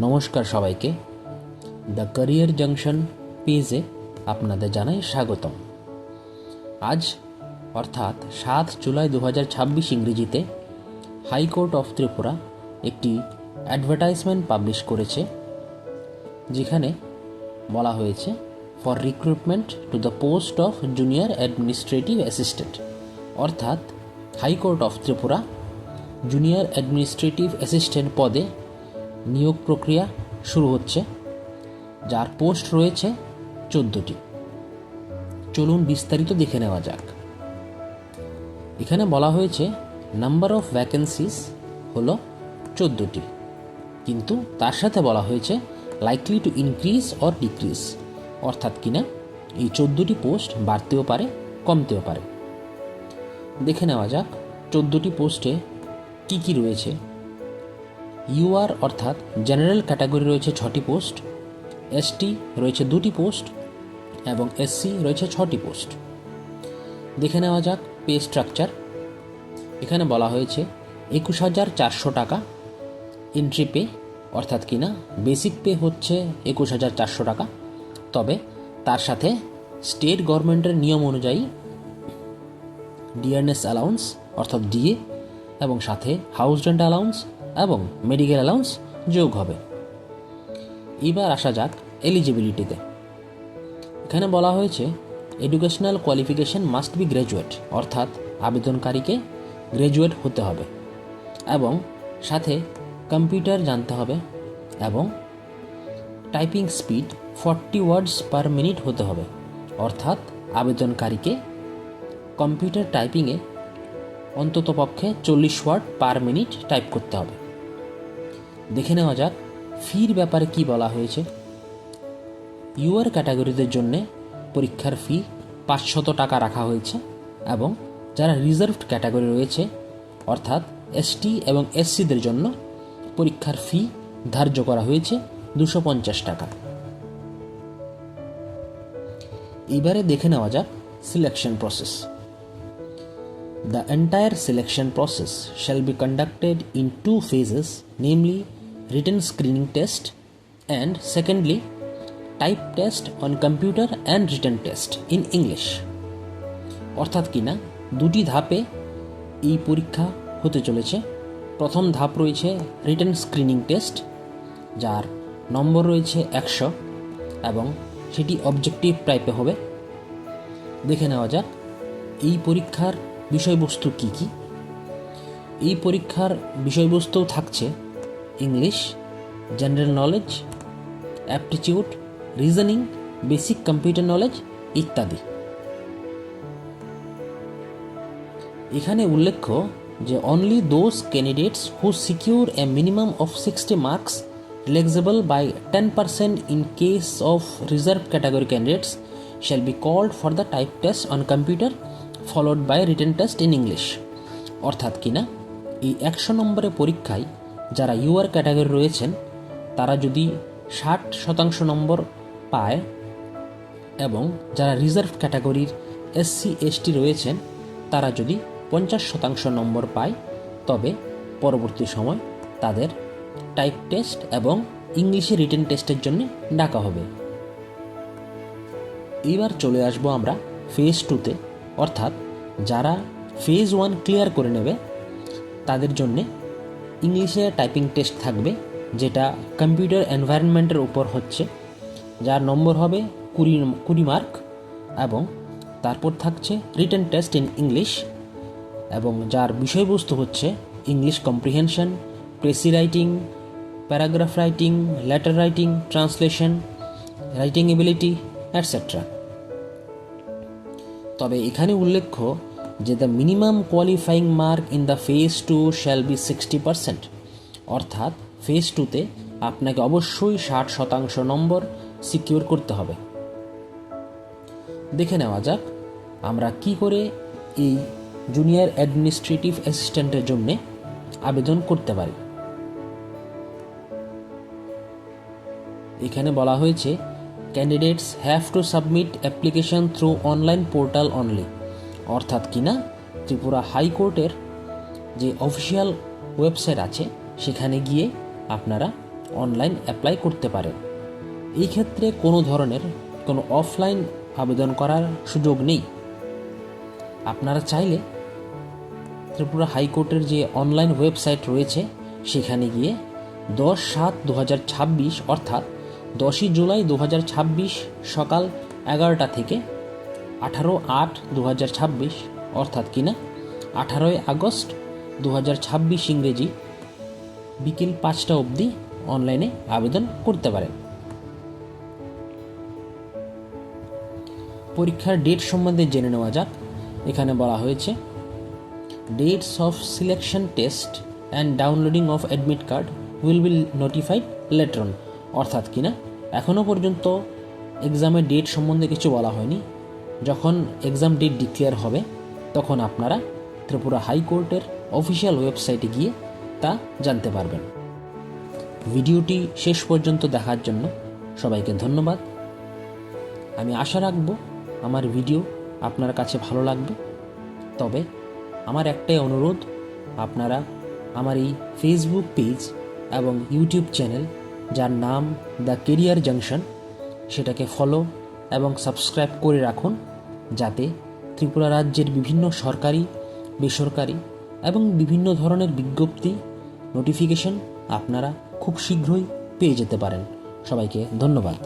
নমস্কার সবাইকে। The career junction পেজে আপনাদের জানাই স্বাগতম। আজ অর্থাৎ 7 জুলাই 2026 ইংরেজিতে হাইকোর্ট অফ ত্রিপুরা একটি অ্যাডভার্টাইজমেন্ট পাবলিশ করেছে, যেখানে বলা হয়েছে for recruitment to the post of junior administrative assistant. অর্থাৎ high court of Tripura junior administrative assistant পদে নিয়োগ প্রক্রিয়া শুরু হচ্ছে, যার পোস্ট রয়েছে 14টি। চলুন বিস্তারিত দেখে নেওয়া যাক। এখানে বলা হয়েছে নাম্বার অফ ভ্যাকেন্সিস হলো 14টি, কিন্তু তার সাথে বলা হয়েছে likely to increase or decrease, অর্থাৎ কিনা এই 14টি পোস্ট বাড়তেও পারে কমতেও পারে। দেখে নেওয়া যাক 14টি পোস্টে কী কী রয়েছে। ইউআর অর্থাৎ জেনারেল ক্যাটাগরি রয়েছে 6টি পোস্ট, এসটি রয়েছে 2টি পোস্ট এবং এসসি রয়েছে 6টি পোস্ট। দেখে নেওয়া যাক পে স্ট্রাকচার। এখানে বলা হয়েছে 21,400 টাকা এন্ট্রি পে, অর্থাৎ কিনা বেসিক পে হচ্ছে 21,400 টাকা, তবে তার সাথে স্টেট গভর্নমেন্টের নিয়ম অনুযায়ী ডিআরএস অ্যালাউন্স অর্থাৎ ডিএ এবং সাথে হাউস রেন্ট অ্যালাউন্স এবং মেডিকেল অ্যালাউন্স যোগ হবে। এবার আসা যাক এলিজিবিলিটিতে। এখানে বলা হয়েছে educational qualification must be graduate, অর্থাৎ আবেদনকারীকে গ্র্যাজুয়েট হতে হবে এবং সাথে কম্পিউটার জানতে হবে এবং টাইপিং স্পিড 40 ওয়ার্ডস পার মিনিট হতে হবে, অর্থাৎ আবেদনকারীকে কম্পিউটার টাইপিংয়ে অন্ততপক্ষে 40 ওয়ার্ড পার মিনিট টাইপ করতে হবে। দেখে নেওয়া যাক ফির ব্যাপারে কি বলা হয়েছে। ইউআর ক্যাটাগরিদের জন্যে পরীক্ষার ফি 500 টাকা রাখা হয়েছে এবং যারা রিজার্ভড ক্যাটাগরি রয়েছে অর্থাৎ এসটি এবং এসসিদের জন্য পরীক্ষার ফি ধার্য করা হয়েছে 250 টাকা। এবারে দেখে নেওয়া যাক selection process. The entire selection process shall be conducted in 2 phases, namely written screening test and secondly type test on computer and written test in English. অর্থাৎ কিনা 2টি ধাপে এই পরীক্ষা হতে চলেছে। প্রথম ধাপ রয়েছে রিটেন স্ক্রিনিং টেস্ট, যার নম্বর রয়েছে 100 এবং সেটি অবজেক্টিভ টাইপে হবে। দেখে নেওয়া যাক এই পরীক্ষার বিষয়বস্তু কি কি। এই পরীক্ষার বিষয়বস্তু থাকছে English, general knowledge, aptitude, reasoning, basic computer knowledge ইত্যাদি। এখানে উল্লেখ্য যে only those candidates who secure a minimum of 60 marks relaxable by 10% in case of reserve category candidates shall be called for the type test on computer followed by written test in English. অর্থাৎ কিনা এই 100 নম্বরের পরীক্ষায় যারা UR category রয়েছেন তারা যদি 60% নম্বর পায় এবং যারা রিজার্ভ ক্যাটাগরির এসসি এসটি রয়েছেন তারা যদি 50% নম্বর পায়, তবে পরবর্তী সময় তাদের টাইপ টেস্ট এবং ইংলিশে রিটেন টেস্টের জন্য ডাকা হবে। এবার চলে আসবো আমরা ফেজ 2তে, অর্থাৎ যারা ফেজ 1 ক্লিয়ার করে নেবে তাদের জন্যে ইংলিশে টাইপিং টেস্ট থাকবে, যেটা কম্পিউটার এনভায়রনমেন্টের উপর হচ্ছে, যার নম্বর হবে 20 মার্ক এবং তারপর থাকছে রিটেন টেস্ট ইন ইংলিশ এবং যার বিষয়বস্তু হচ্ছে English comprehension, precis writing, paragraph writing, letter writing, translation, writing ability etcetera. তবে এখানে উল্লেখ্য যে the minimum qualifying mark in the phase 2 shall be 60%, অর্থাৎ ফেজ 2তে আপনাকে অবশ্যই 60% নম্বর সিকিউর করতে হবে। দেখে নেওয়া যাক আমরা কি করে এই জুনিয়র অ্যাডমিনিস্ট্রেটিভ অ্যাসিস্ট্যান্টের জন্য আবেদন করতে পারি। এখানে বলা হয়েছে candidates have to submit application through online portal only, অর্থাৎ কিনা ত্রিপুরা হাইকোর্টের যে অফিসিয়াল ওয়েবসাইট আছে সেখানে গিয়ে আপনারা অনলাইন অ্যাপ্লাই করতে পারেন। এই ক্ষেত্রে কোনো ধরনের কোনো অফলাইন আবেদন করার সুযোগ নেই। আপনারা চাইলে ত্রিপুরা হাইকোর্টের যে অনলাইন ওয়েবসাইট রয়েছে সেখানে গিয়ে 10/7/2026 অর্থাৎ 10ই জুলাই 2026 সকাল 11টা থেকে 18/8/2026 অর্থাৎ কিনা 18ই আগস্ট 2026 ইংরেজি বিকেল 5টা অবধি অনলাইনে আবেদন করতে পারেন। পরীক্ষার ডেট সম্বন্ধে জেনে নেওয়া যাক। এখানে বলা হয়েছে dates of selection test and downloading of admit card will be notified letter on, অর্থাৎ কিনা এখনও পর্যন্ত এক্সামের ডেট সম্বন্ধে কিছু বলা হয়নি। যখন এক্সাম ডেট ডিক্লেয়ার হবে তখন আপনারা ত্রিপুরা হাইকোর্টের অফিসিয়াল ওয়েবসাইটে গিয়ে তা জানতে পারবেন। ভিডিওটি শেষ পর্যন্ত দেখার জন্য সবাইকে ধন্যবাদ। আমি আশা রাখব আমার ভিডিও আপনার কাছে ভালো লাগবে। তবে আমার একটাই অনুরোধ, আপনারা আমার এই ফেসবুক পেজ এবং ইউটিউব চ্যানেল যার নাম দ্য কেরিয়ার জাংশন সেটাকে ফলো এবং সাবস্ক্রাইব করে রাখুন, যাতে ত্রিপুরা রাজ্যের বিভিন্ন সরকারি, বেসরকারি এবং বিভিন্ন ধরনের বিজ্ঞপ্তি নোটিফিকেশন আপনারা খুব শীঘ্রই পেয়ে যেতে পারেন। সবাইকে ধন্যবাদ।